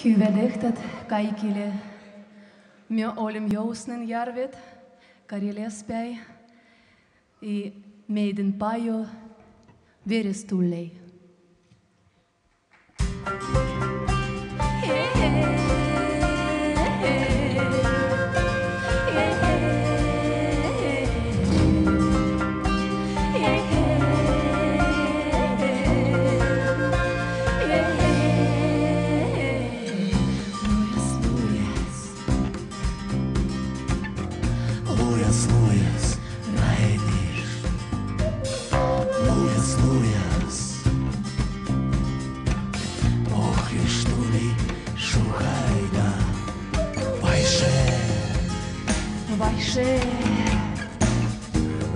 Hyvä tehtävät kaikille. Me olemme Jousnen järvet, Kareliaspäin. Meidän pajo Verestullei.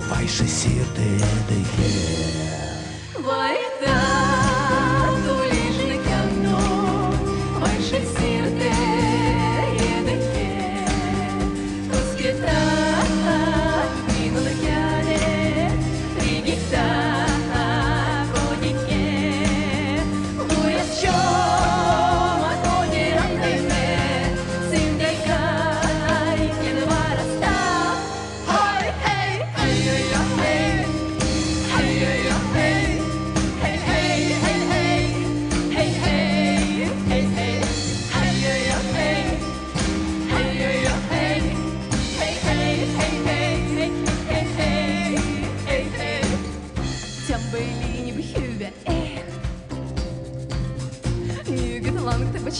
Вайше сірти дихе. Вайта, ту ліжне кяно, вайше сірти дихе. Коскета, іну лакяне, рігіта, кодіке. Луя чома, коді рандайме, симдайкай, кінвараста.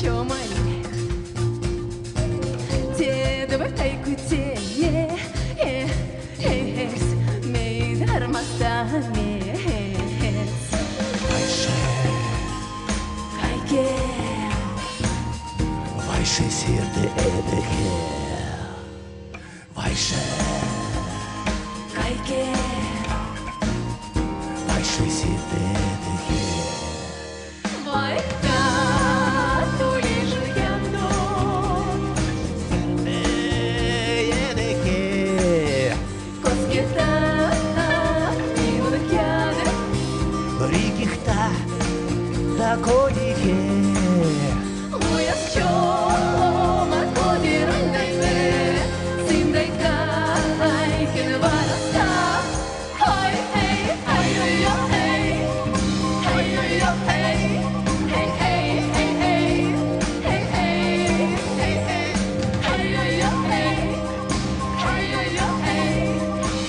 Чомай, те давай тайкуте, мей дармаста, кайке, Вайше сірти дихе. Вайше, кайке, вайше сірти дихе. вайта, ту ліжне кяно, коскета, іну лакяне, Рігіхта та кодіке. луя чома, коді рандайме, симдайкай, кінвараста. Хой, хей, хай-йо-йо-хей, хай-йо-йо-хей, хей-хей, хей-хей, хей-хей, хай-йо-йо-хей, хай-йо-йо-хей,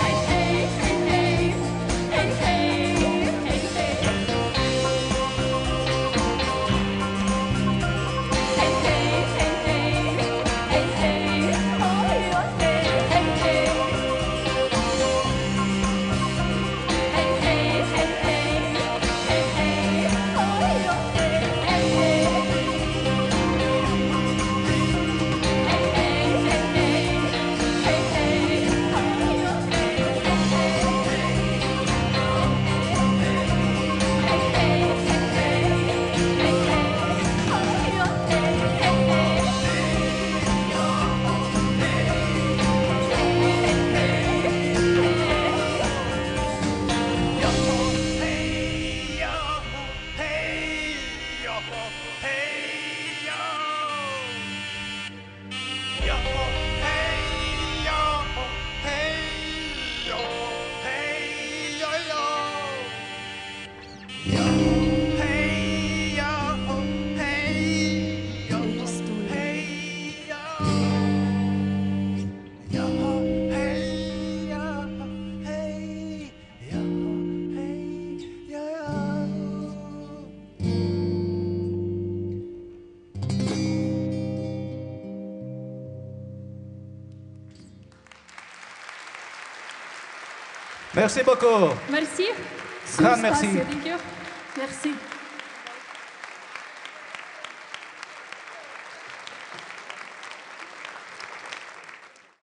хей-хей, хей-хей, хей-хей. Merci beaucoup. Merci. Grand merci. Merci.